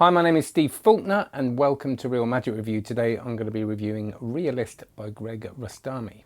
Hi, my name is Steve Faulkner and welcome to Real Magic Review. Today I'm going to be reviewing ReaList by Rostami.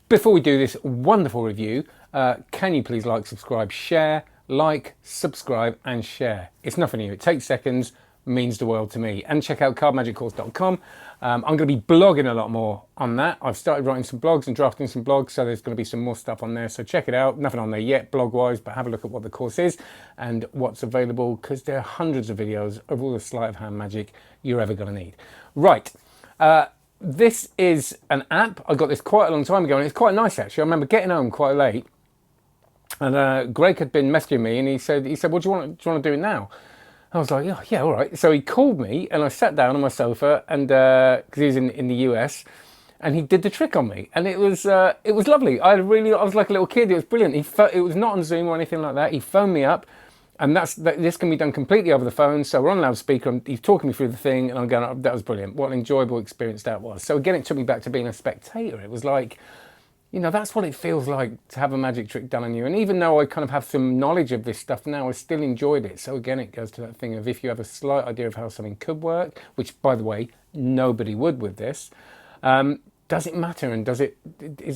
Before we do this wonderful review, can you please like, subscribe, share, like, subscribe and share. It's nothing new, it takes seconds, means the world to me. And check out cardmagiccourse.com. I'm going to be blogging a lot more on that. I've started writing some blogs and drafting some blogs, so there's going to be some more stuff on there. So check it out. Nothing on there yet blog-wise, but have a look at what the course is and what's available, because there are hundreds of videos of all the sleight of hand magic you're ever going to need. Right. This is an app. I got this quite a long time ago, and it's quite nice actually. I remember getting home quite late, and Greg had been messaging me, and he said, "What do you want to do it now?" I was like, "Yeah, all right." So he called me, and I sat down on my sofa, and because he was in the US, and he did the trick on me, and it was lovely. I was like a little kid. It was brilliant. It was not on Zoom or anything like that. He phoned me up. And this can be done completely over the phone. So we're on loudspeaker and he's talking me through the thing and I'm going, oh, that was brilliant. What an enjoyable experience that was. So again, it took me back to being a spectator. It was like, you know, that's what it feels like to have a magic trick done on you. And even though I kind of have some knowledge of this stuff now, I still enjoyed it. So again, it goes to that thing of if you have a slight idea of how something could work, which by the way, nobody would with this, does it matter? And is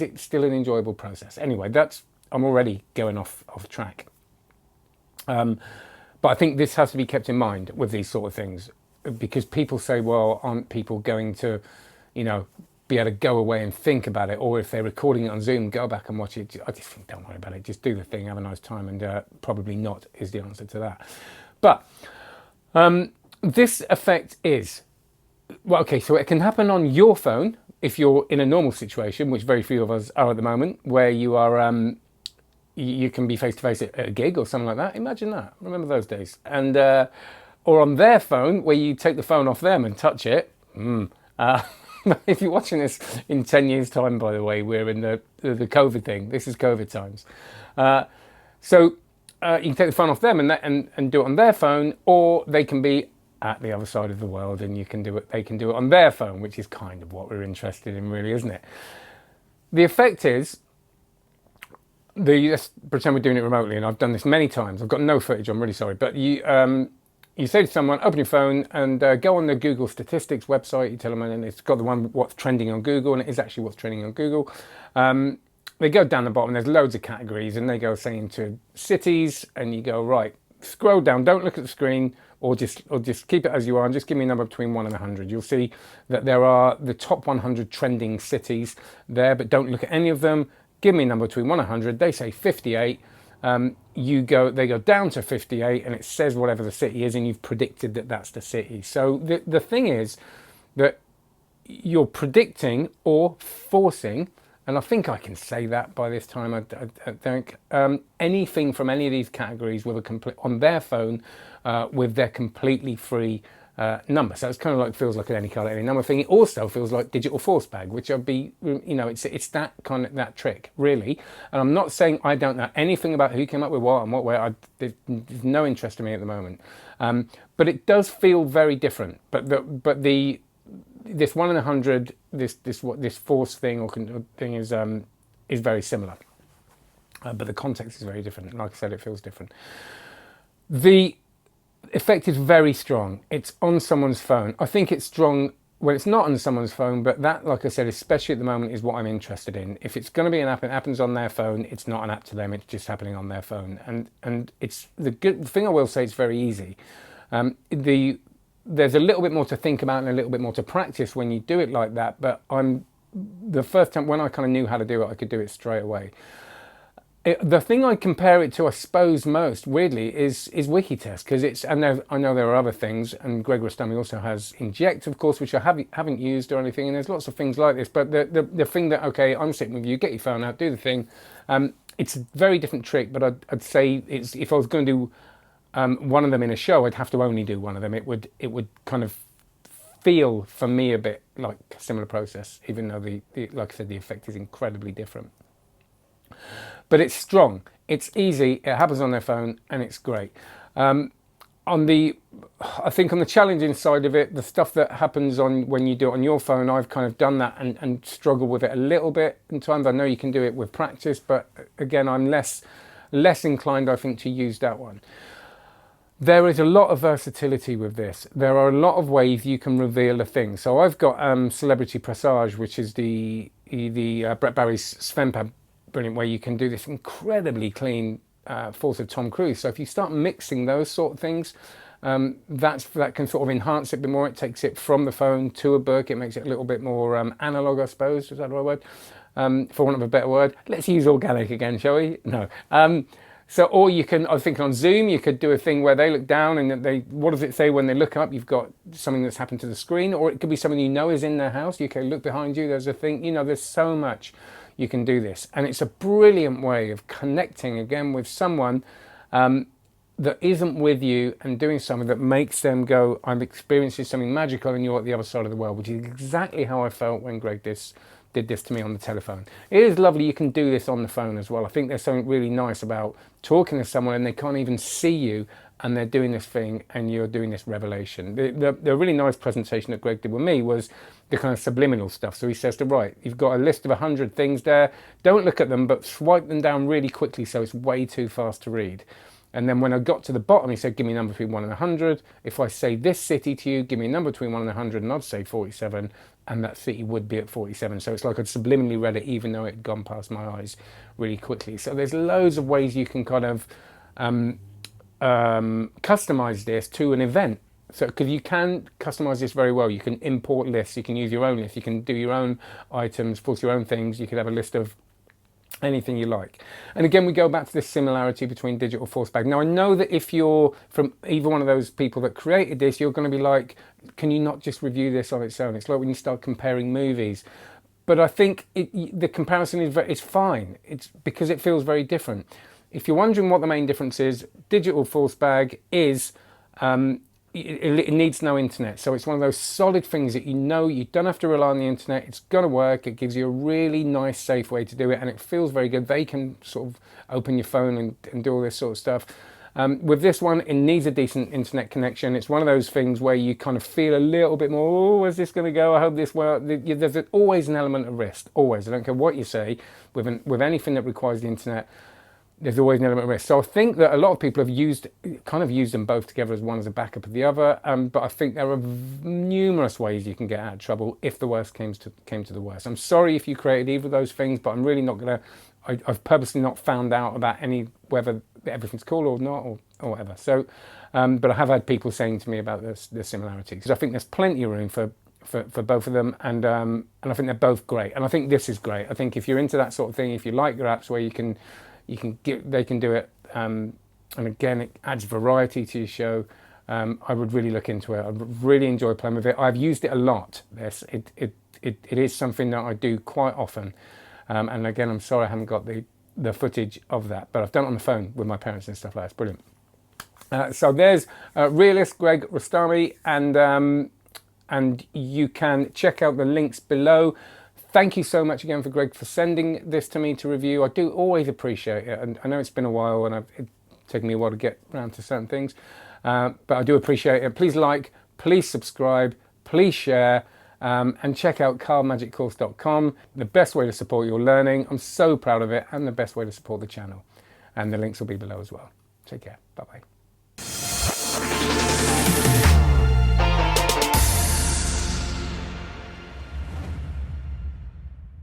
it still an enjoyable process? Anyway, I'm already going off track. But I think this has to be kept in mind with these sort of things, because people say, well, aren't people going to, you know, be able to go away and think about it? Or if they're recording it on Zoom, go back and watch it. I just think, don't worry about it. Just do the thing, have a nice time. And probably not is the answer to that. But this effect is, well, okay, so it can happen on your phone if you're in a normal situation, which very few of us are at the moment, where you are... you can be face-to-face at a gig or something like that. Imagine that. Remember those days. And or on their phone, where you take the phone off them and touch it. If you're watching this in 10 years' time, by the way, we're in the COVID thing. This is COVID times. So you can take the phone off them and do it on their phone, or they can be at the other side of the world and they can do it on their phone, which is kind of what we're interested in, really, isn't it? The effect is, let's pretend we're doing it remotely, and I've done this many times. I've got no footage, I'm really sorry. But you say to someone, open your phone and go on the Google Statistics website. You tell them, and it's got the one what's trending on Google, and it is actually what's trending on Google. They go down the bottom, there's loads of categories, and they go saying to cities, and you go, right, scroll down, don't look at the screen, or just keep it as you are, and just give me a number between 1 and 100. You'll see that there are the top 100 trending cities there, but don't look at any of them. Give me a number between 1 and 100. They say 58. They go down to 58, and it says whatever the city is, and you've predicted that that's the city. So the thing is that you're predicting or forcing, and I think I can say that by this time. I think anything from any of these categories with on their phone with their completely free number. So it's kind of like, feels like an any card, any number thing. It also feels like digital force bag, which I'd be, you know, it's that kind of, that trick, really. And I'm not saying I don't know anything about who came up with what and what way. There's no interest in me at the moment. But it does feel very different. But this 1 in 100, this force thing or thing is very similar. But the context is very different. Like I said, it feels different. The effect is very strong. It's on someone's phone. I think it's strong when it's not on someone's phone, but that, like I said, especially at the moment, is what I'm interested in. If it's going to be an app, it happens on their phone. It's not an app to them. It's just happening on their phone. And it's the good thing I will say, it's very easy. There's a little bit more to think about and a little bit more to practice when you do it like that. But the first time when I kind of knew how to do it, I could do it straight away. The thing I compare it to, I suppose, most weirdly is Wikitest, because I know there are other things, and Greg Rostami also has Inject, of course, which I haven't used or anything, and there's lots of things like this. But the thing that, okay, I'm sitting with you, get your phone out, do the thing. It's a very different trick, but I'd say if I was going to do one of them in a show, I'd have to only do one of them. It would kind of feel for me a bit like a similar process, even though like I said, the effect is incredibly different. But it's strong, it's easy, it happens on their phone, and it's great. I think on the challenging side of it, the stuff that happens on when you do it on your phone, I've kind of done that and struggled with it a little bit in times. I know you can do it with practice, but again, I'm less inclined, I think, to use that one. There is a lot of versatility with this. There are a lot of ways you can reveal a thing. So I've got Celebrity Pressage, which is the Brett Barry's Sven Pad, brilliant, where you can do this incredibly clean force of Tom Cruise. So if you start mixing those sort of things, that can sort of enhance it a bit more. It takes it from the phone to a book. It makes it a little bit more analog, I suppose. Is that the right word? For want of a better word. Let's use organic again, shall we? No. So, or you can, I was thinking on Zoom, you could do a thing where they look down and what does it say when they look up? You've got something that's happened to the screen, or it could be someone you know is in their house. You can look behind you, there's a thing, there's so much you can do this. And it's a brilliant way of connecting again with someone that isn't with you and doing something that makes them go, I'm experiencing something magical and you're at the other side of the world, which is exactly how I felt when Greg did this to me on the telephone. It is lovely you can do this on the phone as well. I think there's something really nice about talking to someone and they can't even see you and they're doing this thing and you're doing this revelation. The really nice presentation that Greg did with me was the kind of subliminal stuff. So he says you've got a list of 100 things there. Don't look at them, but swipe them down really quickly so it's way too fast to read. And then when I got to the bottom, he said, give me a number between 1 and 100. If I say this city to you, give me a number between 1 and 100, and I'd say 47, and that city would be at 47. So it's like I'd subliminally read it, even though it had gone past my eyes really quickly. So there's loads of ways you can kind of customize this to an event. So, because you can customize this very well. You can import lists, you can use your own list, you can do your own items, force your own things. You could have a list of anything you like. And again, we go back to this similarity between digital force bag. Now, I know that if you're from either one of those people that created this, you're going to be like, can you not just review this on its own? It's like when you start comparing movies. But I think the comparison is fine. It's because it feels very different. If you're wondering what the main difference is, digital force bag is it needs no internet. So it's one of those solid things that you don't have to rely on the internet. It's going to work. It gives you a really nice, safe way to do it. And it feels very good. They can sort of open your phone and do all this sort of stuff. With this one, it needs a decent internet connection. It's one of those things where you kind of feel a little bit more, oh, where's this going to go? I hope this works. There's always an element of risk. Always. I don't care what you say. With anything that requires the internet, there's always an element of risk. So I think that a lot of people have used them both together as one as a backup of the other. But I think there are numerous ways you can get out of trouble if the worst came to the worst. I'm sorry if you created either of those things, but I'm really not going to. I've purposely not found out about whether everything's cool or not or whatever. So, but I have had people saying to me about the similarities. Because I think there's plenty of room for both of them, and I think they're both great. And I think this is great. I think if you're into that sort of thing, if you like your apps where they can do it, and again it adds variety to your show, I would really look into it. I really enjoy playing with it. I've used it a lot. It is something that I do quite often, and again, I'm sorry I haven't got the footage of that, but I've done it on the phone with my parents and stuff like that. It's brilliant. So there's ReaList, Greg Rostami, and you can check out the links below. Thank you so much again for Greg for sending this to me to review. I do always appreciate it, and I know it's been a while and it's taken me a while to get around to certain things, but I do appreciate it. Please like, please subscribe, please share, and check out carlmagiccourse.com. The best way to support your learning. I'm so proud of it, and the best way to support the channel. And the links will be below as well. Take care. Bye-bye.